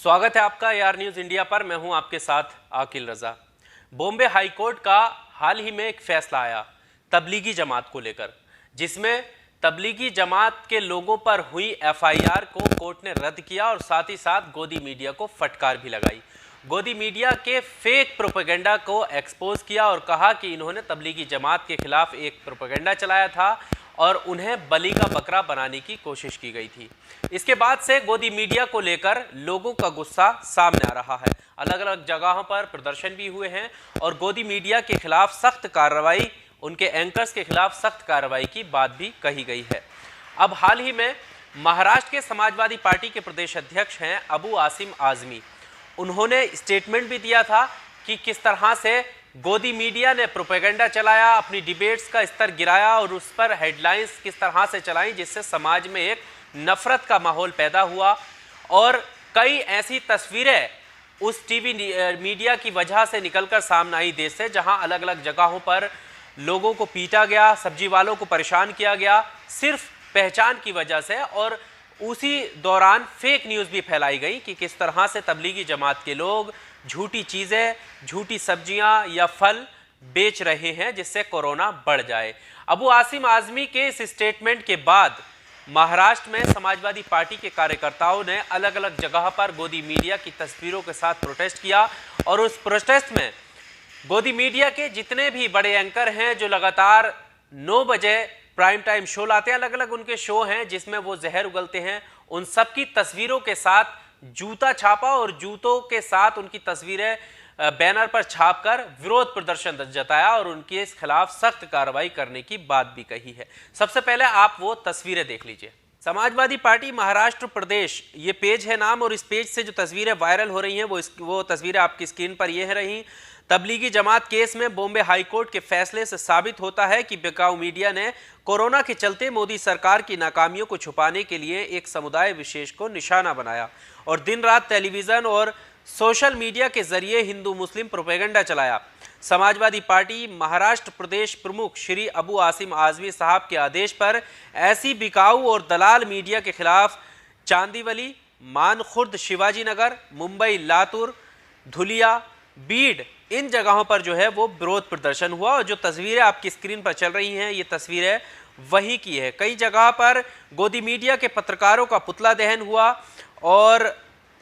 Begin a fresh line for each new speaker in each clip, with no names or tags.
स्वागत है आपका AR न्यूज़ इंडिया पर। मैं हूं आपके साथ आकिल रजा। बॉम्बे हाई कोर्ट का हाल ही में एक फैसला आया तबलीगी जमात को लेकर, जिसमें तबलीगी जमात के लोगों पर हुई FIR को कोर्ट ने रद्द किया और साथ ही साथ गोदी मीडिया को फटकार भी लगाई। गोदी मीडिया के फेक प्रोपेगेंडा को एक्सपोज किया और कहा कि इन्होंने तबलीगी जमात के खिलाफ एक प्रोपेगेंडा चलाया था और उन्हें बलि का बकरा बनाने की कोशिश की गई थी। इसके बाद से गोदी मीडिया को लेकर लोगों का गुस्सा सामने आ रहा है। अलग अलग जगहों पर प्रदर्शन भी हुए हैं और गोदी मीडिया के खिलाफ सख्त कार्रवाई, उनके एंकर्स के खिलाफ सख्त कार्रवाई की बात भी कही गई है। अब हाल ही में महाराष्ट्र के समाजवादी पार्टी के प्रदेश अध्यक्ष हैं अबू आसिम आजमी, उन्होंने स्टेटमेंट भी दिया था कि किस तरह से गोदी मीडिया ने प्रोपेगेंडा चलाया, अपनी डिबेट्स का स्तर गिराया और उस पर हेडलाइंस किस तरह से चलाई जिससे समाज में एक नफरत का माहौल पैदा हुआ। और कई ऐसी तस्वीरें उस टीवी मीडिया की वजह से निकलकर सामने आई देश से, जहां अलग अलग जगहों पर लोगों को पीटा गया, सब्जी वालों को परेशान किया गया सिर्फ पहचान की वजह से। और उसी दौरान फेक न्यूज़ भी फैलाई गई कि किस तरह से तबलीगी जमात के लोग झूठी चीज़ें, झूठी सब्जियां या फल बेच रहे हैं जिससे कोरोना बढ़ जाए। अबू आसिम आजमी के इस स्टेटमेंट के बाद महाराष्ट्र में समाजवादी पार्टी के कार्यकर्ताओं ने अलग अलग जगह पर गोदी मीडिया की तस्वीरों के साथ प्रोटेस्ट किया और उस प्रोटेस्ट में गोदी मीडिया के जितने भी बड़े एंकर हैं जो लगातार 9 बजे प्राइम टाइम शो लाते हैं, अलग अलग उनके शो हैं जिसमें वो जहर उगलते हैं, उन सब की तस्वीरों के साथ जूता छापा और जूतों के साथ उनकी तस्वीरें बैनर पर छापकर विरोध प्रदर्शन जताया और उनके इस खिलाफ सख्त कार्रवाई करने की बात भी कही है। सबसे पहले आप वो तस्वीरें देख लीजिए। समाजवादी पार्टी महाराष्ट्र प्रदेश, ये पेज है नाम, और इस पेज से जो तस्वीरें वायरल हो रही हैं वो तस्वीरें आपकी स्क्रीन पर ये रही। तबलीगी जमात केस में बॉम्बे हाईकोर्ट के फैसले से साबित होता है कि बिकाऊ मीडिया ने कोरोना के चलते मोदी सरकार की नाकामियों को छुपाने के लिए एक समुदाय विशेष को निशाना बनाया और दिन रात टेलीविजन और सोशल मीडिया के जरिए हिंदू मुस्लिम प्रोपेगेंडा चलाया। समाजवादी पार्टी महाराष्ट्र प्रदेश प्रमुख श्री अबू आसिम आजमी साहब के आदेश पर ऐसी बिकाऊ और दलाल मीडिया के खिलाफ चांदीवली, मानखुर्द, शिवाजी नगर, मुंबई, लातूर, धुलिया, बीड, इन जगहों पर जो है वो विरोध प्रदर्शन हुआ। और जो तस्वीरें आपकी स्क्रीन पर चल रही हैं ये तस्वीरें वही की है। कई जगह पर गोदी मीडिया के पत्रकारों का पुतला दहन हुआ और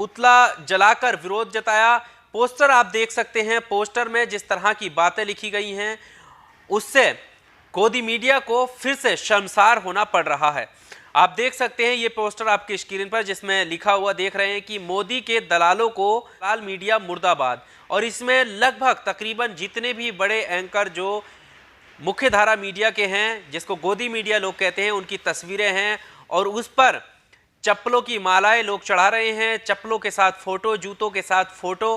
पुतला जलाकर विरोध जताया। पोस्टर आप देख सकते हैं, पोस्टर में जिस तरह की बातें लिखी गई हैं उससे गोदी मीडिया को फिर से शर्मसार होना पड़ रहा है। आप देख सकते हैं ये पोस्टर आपकी स्क्रीन पर जिसमें लिखा हुआ देख रहे हैं कि मोदी के दलालों को दलाल मीडिया मुर्दाबाद। और इसमें लगभग तकरीबन जितने भी बड़े एंकर जो मुख्यधारा मीडिया के हैं, जिसको गोदी मीडिया लोग कहते हैं, उनकी तस्वीरें हैं और उस पर चप्पलों की मालाएं लोग चढ़ा रहे हैं, चप्पलों के साथ फोटो, जूतों के साथ फोटो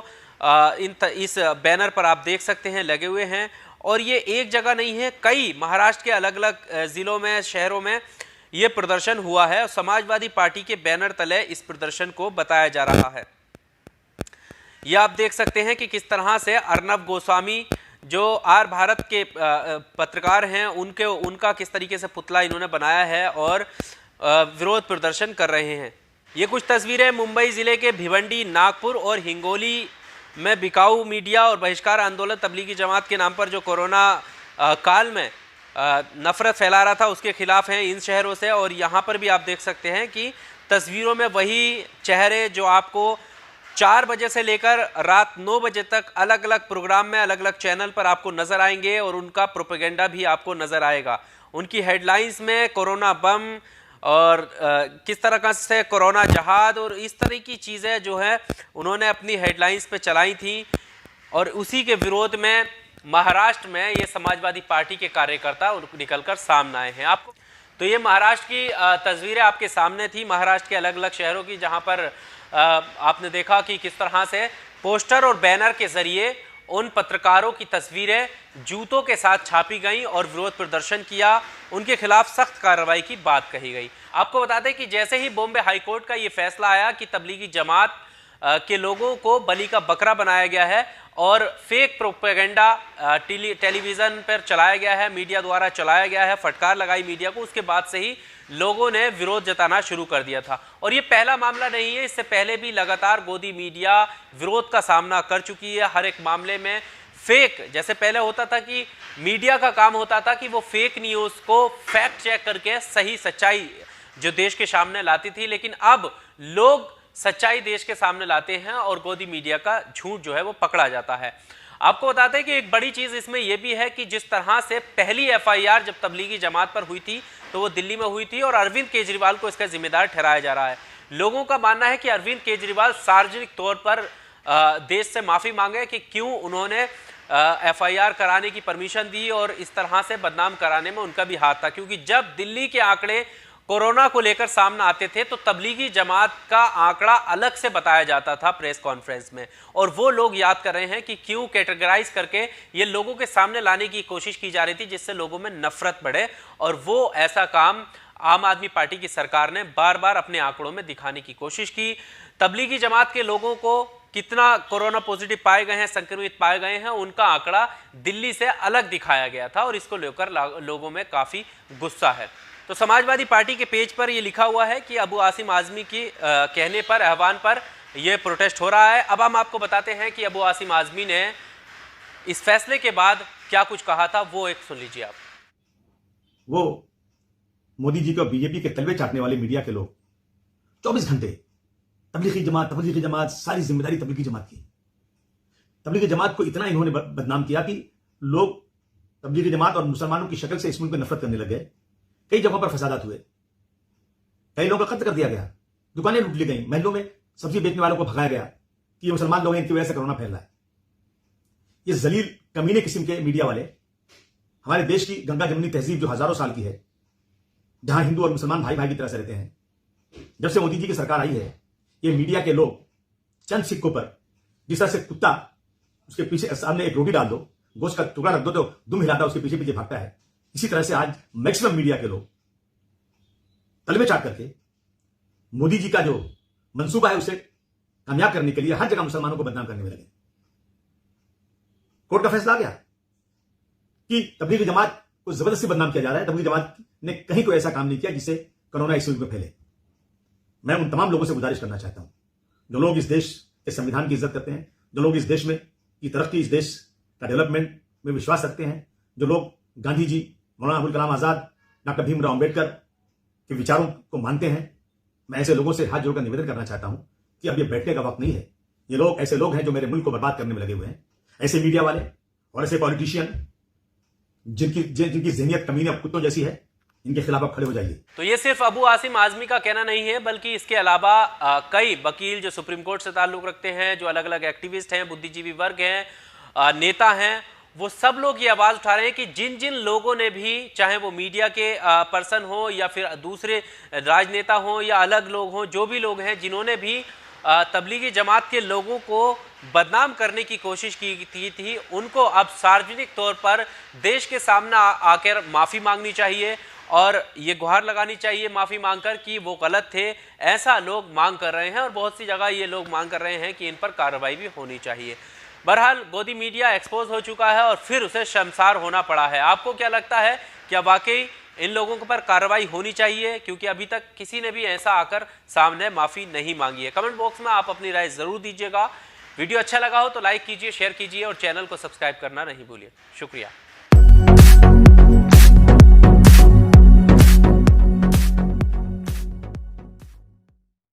इस बैनर पर आप देख सकते हैं लगे हुए हैं। और ये एक जगह नहीं है, कई महाराष्ट्र के अलग अलग जिलों में, शहरों में ये प्रदर्शन हुआ है। समाजवादी पार्टी के बैनर तले इस प्रदर्शन को बताया जा रहा है। यह आप देख सकते हैं कि किस तरह से अर्नब गोस्वामी जो आर भारत के पत्रकार हैं उनका किस तरीके से पुतला इन्होंने बनाया है और विरोध प्रदर्शन कर रहे हैं। ये कुछ तस्वीरें मुंबई जिले के भिवंडी, नागपुर और हिंगोली में बिकाऊ मीडिया और बहिष्कार आंदोलन तबलीगी जमात के नाम पर जो कोरोना काल में नफरत फैला रहा था उसके खिलाफ हैं इन शहरों से। और यहाँ पर भी आप देख सकते हैं कि तस्वीरों में वही चेहरे जो आपको 4 बजे से लेकर रात 9 बजे तक अलग अलग प्रोग्राम में, अलग अलग चैनल पर आपको नजर आएंगे और उनका प्रोपेगेंडा भी आपको नजर आएगा। उनकी हेडलाइंस में कोरोना बम और किस तरह से कोरोना जहाद और इस तरह की चीज़ें जो है उन्होंने अपनी हेडलाइंस पे चलाई थी। और उसी के विरोध में महाराष्ट्र में ये समाजवादी पार्टी के कार्यकर्ता निकलकर सामने आए हैं। आपको तो ये महाराष्ट्र की तस्वीरें आपके सामने थी, महाराष्ट्र के अलग अलग शहरों की, जहां पर आपने देखा कि किस तरह से पोस्टर और बैनर के जरिए उन पत्रकारों की तस्वीरें जूतों के साथ छापी गई और विरोध प्रदर्शन किया, उनके खिलाफ सख्त कार्रवाई की बात कही गई। आपको बता दें कि जैसे ही बॉम्बे हाईकोर्ट का ये फैसला आया कि तबलीगी जमात के लोगों को बलि का बकरा बनाया गया है और फेक प्रोपेगेंडा टेलीविजन पर चलाया गया है, मीडिया द्वारा चलाया गया है, फटकार लगाई मीडिया को। उसके बाद से ही लोगों ने विरोध जताना शुरू कर दिया था। और ये पहला मामला नहीं है, इससे पहले भी लगातार गोदी मीडिया विरोध का सामना कर चुकी है। हर एक मामले में फेक, जैसे पहले होता था कि मीडिया का काम होता था कि वो फेक न्यूज़ को फैक्ट चेक करके सही सच्चाई जो देश के सामने लाती थी, लेकिन अब लोग सच्चाई देश के सामने लाते हैं और गोदी मीडिया का झूठ जो है वो पकड़ा जाता है। आपको बताते हैं कि एक बड़ी चीज इसमें यह भी है कि जिस तरह से पहली एफआईआर जब तबलीगी जमात पर हुई थी तो वो दिल्ली में हुई थी और अरविंद केजरीवाल को इसका जिम्मेदार ठहराया जा रहा है। लोगों का मानना है कि अरविंद केजरीवाल सार्वजनिक तौर पर देश से माफी मांगे कि क्यों उन्होंने एफआईआर कराने की परमिशन दी और इस तरह से बदनाम कराने में उनका भी हाथ था, क्योंकि जब दिल्ली के आंकड़े कोरोना को लेकर सामने आते थे तो तबलीगी जमात का आंकड़ा अलग से बताया जाता था प्रेस कॉन्फ्रेंस में, और वो लोग याद कर रहे हैं कि क्यों कैटेगराइज करके ये लोगों के सामने लाने की कोशिश की जा रही थी जिससे लोगों में नफरत बढ़े। और वो ऐसा काम आम आदमी पार्टी की सरकार ने बार बार अपने आंकड़ों में दिखाने की कोशिश की। तबलीगी जमात के लोगों को कितना कोरोना पॉजिटिव पाए गए हैं, संक्रमित पाए गए हैं, उनका आंकड़ा दिल्ली से अलग दिखाया गया था और इसको लेकर लोगों में काफी गुस्सा है। तो समाजवादी पार्टी के पेज पर यह लिखा हुआ है कि अबू आसिम आजमी की कहने पर, आह्वान पर यह प्रोटेस्ट हो रहा है। अब हम आपको बताते हैं कि अबू आसिम आजमी ने इस फैसले के बाद क्या कुछ कहा था, वो एक सुन लीजिए आप।
वो मोदी जी को बीजेपी के तलवे चाटने वाले मीडिया के लोग 24 घंटे तबलीगी जमात, सारी जिम्मेदारी तबलीगी जमात की। तबलीगी जमात को इतना इन्होंने बदनाम किया कि लोग तबलीगी जमात और मुसलमानों की शक्ल से इस मुल्क में नफरत करने लगे। कई जगहों पर फसादात हुए, कई लोगों का कत्ल कर दिया गया, दुकानें लूट ली गई, महलों में सब्जी बेचने वालों को भगाया गया कि ये मुसलमान लोग हैं, इनकी वजह से कोरोना फैल रहा है। ये जलील कमीने किस्म के मीडिया वाले हमारे देश की गंगा जमुनी तहजीब जो हजारों साल की है, जहां हिंदू और मुसलमान भाई भाई की तरह से रहते हैं, जब से मोदी जी की सरकार आई है, ये मीडिया के लोग चंद सिक्कों पर, जिस तरह से कुत्ता उसके पीछे सामने एक रोटी डाल दो, गोश्त का टुकड़ा रख दो तो दुम हिलाता उसके पीछे पीछे भागता है, इसी तरह से आज मैक्सिमम मीडिया के लोग तलवे चाट करके मोदी जी का जो मंसूबा है उसे कामयाब करने के लिए हर जगह मुसलमानों को बदनाम करने में लगे। कोर्ट का फैसला आ गया कि तबलीगी जमात को जबरदस्ती बदनाम किया जा रहा है। तबलीगी जमात ने कहीं कोई ऐसा काम नहीं किया जिससे कोरोना इस मुल्क में फैले। मैं उन तमाम लोगों से गुजारिश करना चाहता हूं जो लोग इस देश के संविधान की इज्जत करते हैं, जो लोग इस देश में की तरक्की, इस देश का डेवलपमेंट में विश्वास रखते हैं, जो लोग गांधी जी, मौलाना अबुल कलाम आजाद, डॉक्टर भीमराव अंबेडकर के विचारों को मानते हैं, मैं ऐसे लोगों से हाथ जोड़कर निवेदन करना चाहता हूं कि अब ये बैठने का वक्त नहीं है। ये लोग ऐसे लोग हैं जो मेरे मुल्क को बर्बाद करने में लगे हुए हैं। ऐसे मीडिया वाले और ऐसे पॉलिटिशियन जिनकी ज़हनियत कमीने और कुत्तों जैसी है, इनके खिलाफ आप खड़े हो जाइए।
तो ये सिर्फ अबू आसिम आजमी का कहना नहीं है, बल्कि इसके अलावा कई वकील जो सुप्रीम कोर्ट से ताल्लुक रखते हैं, जो अलग अलग एक्टिविस्ट हैं, बुद्धिजीवी वर्ग हैं, नेता हैं, वो सब लोग ये आवाज उठा रहे हैं कि जिन जिन लोगों ने भी, चाहे वो मीडिया के पर्सन हो या फिर दूसरे राजनेता हो या अलग लोग हो, जो भी लोग हैं जिन्होंने भी तबलीगी जमात के लोगों को बदनाम करने की कोशिश की थी, उनको अब सार्वजनिक तौर पर देश के सामने आकर माफ़ी मांगनी चाहिए और ये गुहार लगानी चाहिए माफ़ी मांगकर कि वो गलत थे। ऐसा लोग मांग कर रहे हैं और बहुत सी जगह ये लोग मांग कर रहे हैं कि इन पर कार्रवाई भी होनी चाहिए। बहरहाल गोदी मीडिया एक्सपोज हो चुका है और फिर उसे शर्मसार होना पड़ा है। आपको क्या लगता है, क्या वाकई इन लोगों पर कार्रवाई होनी चाहिए? क्योंकि अभी तक किसी ने भी ऐसा आकर सामने माफ़ी नहीं मांगी है। कमेंट बॉक्स में आप अपनी राय ज़रूर दीजिएगा। वीडियो अच्छा लगा हो तो लाइक कीजिए, शेयर कीजिए और चैनल को सब्सक्राइब करना नहीं भूलिए। शुक्रिया।